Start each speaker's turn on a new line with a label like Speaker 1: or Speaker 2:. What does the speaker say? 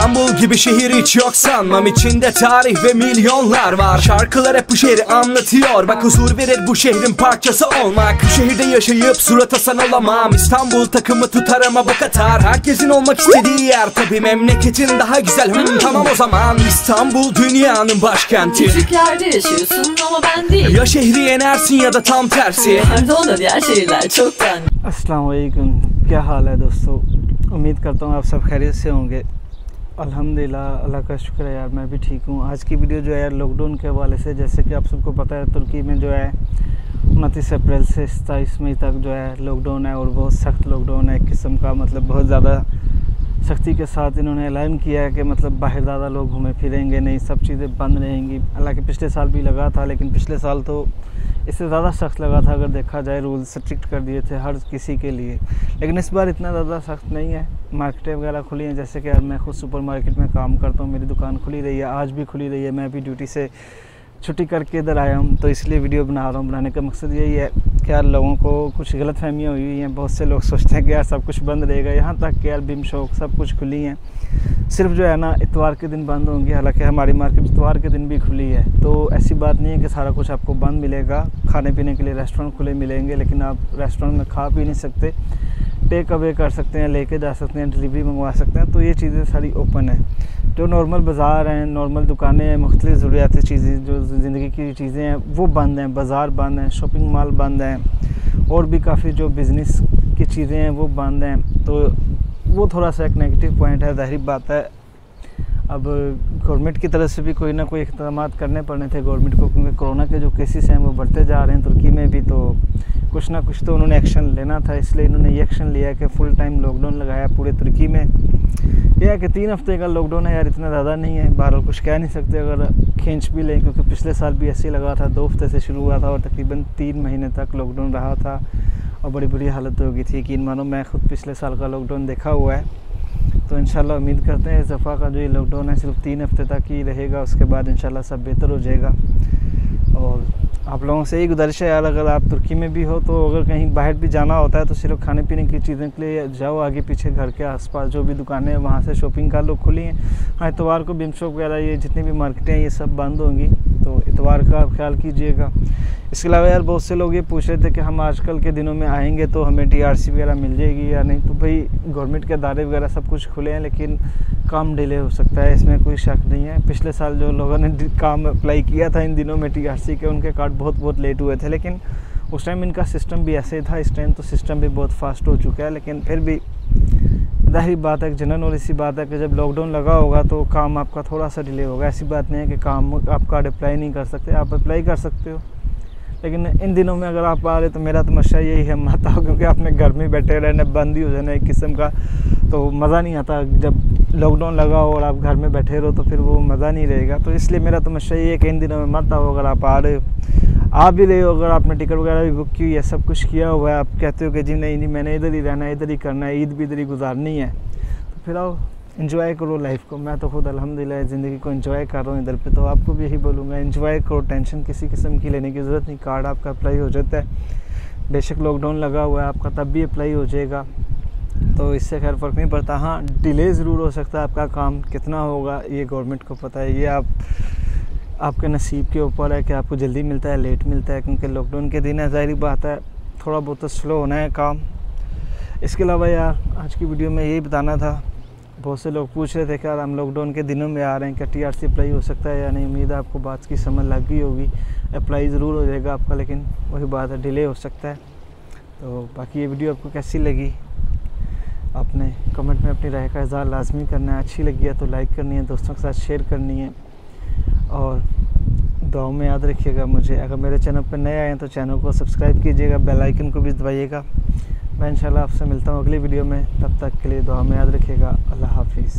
Speaker 1: İstanbul gibi şehir hiç yok sanmam, içinde tarih ve milyonlar var. Şarkılar hep bu şehri anlatıyor, bak huzur verir bu şehrin parçası olmak. Bu şehirde yaşayıp surat asan olamam, İstanbul takımı tutar ama bu Katar. Herkesin olmak istediği yer, tabi memleketin daha güzel. Tamam o zaman, İstanbul dünyanın başkenti.
Speaker 2: Küçük yerde yaşıyorsun ama ben değil.
Speaker 1: Ya şehri yenersin ya da tam tersi.
Speaker 2: Pardon da diğer şehirler çoktan.
Speaker 3: अस्सलाम वालेकुम, क्या हाल है दोस्तों। उम्मीद करता हूँ आप सब खैरियत से होंगे। अल्हम्दुलिल्लाह, अल्लाह का शुक्र है यार, मैं भी ठीक हूँ। आज की वीडियो जो है यार लॉकडाउन के हवाले से, जैसे कि आप सबको पता है तुर्की में जो है 29 अप्रैल से 27 मई तक जो है लॉकडाउन है, और बहुत सख्त लॉकडाउन है एक किस्म का। मतलब बहुत ज़्यादा सख्ती के साथ इन्होंने ऐलान किया है कि मतलब बाहर ज़्यादा लोग घूमे फिरेंगे नहीं, सब चीज़ें बंद रहेंगी। हालांकि पिछले साल भी लगा था, लेकिन पिछले साल तो इससे ज़्यादा सख्त लगा था। अगर देखा जाए रूल्स स्ट्रिक्ट कर दिए थे हर किसी के लिए, लेकिन इस बार इतना ज़्यादा सख्त नहीं है। मार्केटें वगैरह खुली हैं, जैसे कि यार मैं खुद सुपर मार्केट में काम करता हूँ, मेरी दुकान खुली रही है, आज भी खुली रही है। मैं भी ड्यूटी से छुट्टी करके इधर आया हूँ, तो इसलिए वीडियो बना रहा हूँ। बनाने का मकसद यही है कि यार लोगों को कुछ गलत फहमियाँ हुई हुई हैं। बहुत से लोग सोचते हैं कि यार सब कुछ बंद रहेगा, यहाँ तक कि यार बिम शॉप सब कुछ खुली हैं, सिर्फ जो है ना इतवार के दिन बंद होंगी। हालांकि हमारी मार्केट इतवार के दिन भी खुली है, तो ऐसी बात नहीं है कि सारा कुछ आपको बंद मिलेगा। खाने पीने के लिए रेस्टोरेंट खुले मिलेंगे, लेकिन आप रेस्टोरेंट में खा पी नहीं सकते। टेक अवे कर सकते हैं, लेके जा सकते हैं, डिलीवरी मंगवा सकते हैं, तो ये चीज़ें सारी ओपन है। जो नॉर्मल बाज़ार हैं, नॉर्मल दुकानें हैं, मुख्तलिफ़ ज़रूरियाती चीज़ें जो ज़िंदगी की चीज़ें हैं वो बंद हैं। बाज़ार बंद हैं, शॉपिंग मॉल बंद हैं, और भी काफ़ी जो बिज़नेस की चीज़ें हैं वो बंद हैं। तो वो थोड़ा सा एक नेगेटिव पॉइंट है, ज़ाहिर बात है। अब गवर्नमेंट की तरफ से भी कोई ना कोई इक़दाम करने पड़ने थे गवर्नमेंट को, क्योंकि कोरोना के जो केसेस हैं वो बढ़ते जा रहे हैं तुर्की में भी, तो कुछ ना कुछ तो उन्होंने एक्शन लेना था। इसलिए इन्होंने ये एक्शन लिया कि फुल टाइम लॉकडाउन लगाया पूरे तुर्की में। यह है कि 3 हफ्ते का लॉकडाउन है यार, इतना ज़्यादा नहीं है। बहरहाल कुछ कह नहीं सकते अगर खींच भी लें, क्योंकि पिछले साल भी ऐसे ही लगा था, 2 हफ्ते से शुरू हुआ था और तकरीबन 3 महीने तक लॉकडाउन रहा था, और बड़ी बुरी हालत हो गई थी। यकीन मानो मैं ख़ुद पिछले साल का लॉकडाउन देखा हुआ है। तो इंशाल्लाह उम्मीद करते हैं इस दफ़ा का जो ये लॉकडाउन है सिर्फ 3 हफ्ते तक ही रहेगा, उसके बाद इंशाल्लाह सब बेहतर हो जाएगा। और आप लोगों से यही गुजारिश है यार, अगर आप तुर्की में भी हो तो अगर कहीं बाहर भी जाना होता है तो सिर्फ खाने पीने की चीज़ों के लिए जाओ। आगे पीछे घर के आसपास जो भी दुकानें हैं वहाँ से शॉपिंग कर लो, खुली हैं। हाँ, इतवार को बिम शॉप वगैरह ये जितनी भी मार्केटें हैं ये सब बंद होंगी, तो इतवार का आप ख्याल कीजिएगा। इसके अलावा यार बहुत से लोग ये पूछ रहे थे कि हम आजकल के दिनों में आएंगे तो हमें TRC वगैरह मिल जाएगी या नहीं। तो भाई गवर्नमेंट के अदारे वगैरह सब कुछ खुले हैं, लेकिन काम डिले हो सकता है, इसमें कोई शक नहीं है। पिछले साल जो लोगों ने काम अप्लाई किया था इन दिनों में TRC के, उनके कार्ड बहुत लेट हुए थे, लेकिन उस टाइम इनका सिस्टम भी ऐसे था। इस टाइम तो सिस्टम भी बहुत फास्ट हो चुका है, लेकिन फिर भी ज़ाहिर बात है, जनरल और इसी बात है कि जब लॉकडाउन लगा होगा तो काम आपका थोड़ा सा डिले होगा। ऐसी बात नहीं है कि काम आप कार्ड अप्लाई नहीं कर सकते, आप अप्लाई कर सकते हो। लेकिन इन दिनों में अगर आप आ रहे तो मेरा तो मशा यही है मत आओ, क्योंकि आपने घर में बैठे रहना, बंद ही हो जाना एक किस्म का, तो मज़ा नहीं आता। जब लॉकडाउन लगा हो और आप घर में बैठे रहो तो फिर वो मज़ा नहीं रहेगा। तो इसलिए मेरा तो मशा ये है कि इन दिनों में मत आओ। अगर आप आ रहे हो, आ भी रहे हो, अगर आपने टिकट वगैरह भी बुक की हुई है, सब कुछ किया हुआ है, आप कहते हो कि जी नहीं मैंने इधर ही रहना है, इधर ही करना है, ईद भी इधर ही गुजारनी है, तो फिर आओ, एंजॉय करो लाइफ को। मैं तो खुद अल्हम्दुलिल्लाह ज़िंदगी को एंजॉय कर रहा हूँ इधर पे, तो आपको भी यही बोलूँगा, एंजॉय करो। टेंशन किसी किस्म की लेने की ज़रूरत नहीं। कार्ड आपका अप्लाई हो जाता है, बेशक लॉकडाउन लगा हुआ है आपका, तब भी अप्लाई हो जाएगा, तो इससे खैर फ़र्क नहीं पड़ता। हाँ, डिले ज़रूर हो सकता है, आपका काम कितना होगा ये गवर्नमेंट को पता है। ये आपके नसीब के ऊपर है कि आपको जल्दी मिलता है लेट मिलता है, क्योंकि लॉकडाउन के दिन है, ज़ाहिर बात है थोड़ा बहुत तो स्लो होना है काम। इसके अलावा यार आज की वीडियो में यही बताना था। बहुत से लोग पूछ रहे थे कि यार हम लॉकडाउन के दिनों में आ रहे हैं, क्या TRC अप्लाई हो सकता है या नहीं। उम्मीद है आपको बात की समझ लग गई होगी। अप्लाई ज़रूर हो जाएगा आपका, लेकिन वही बात है डिले हो सकता है। तो बाकी ये वीडियो आपको कैसी लगी, आपने कमेंट में अपनी राय का इज़हार लाजमी करना है। अच्छी लगी है तो लाइक करनी है, दोस्तों के साथ शेयर करनी है, और दुआओं में याद रखिएगा मुझे। अगर मेरे चैनल पर नए आए हैं तो चैनल को सब्सक्राइब कीजिएगा, बेल आइकन को भी दबाइएगा। मैं इंशाल्लाह आपसे मिलता हूँ अगली वीडियो में, तब तक के लिए दुआ में याद रखिएगा। अल्लाह हाफिज़।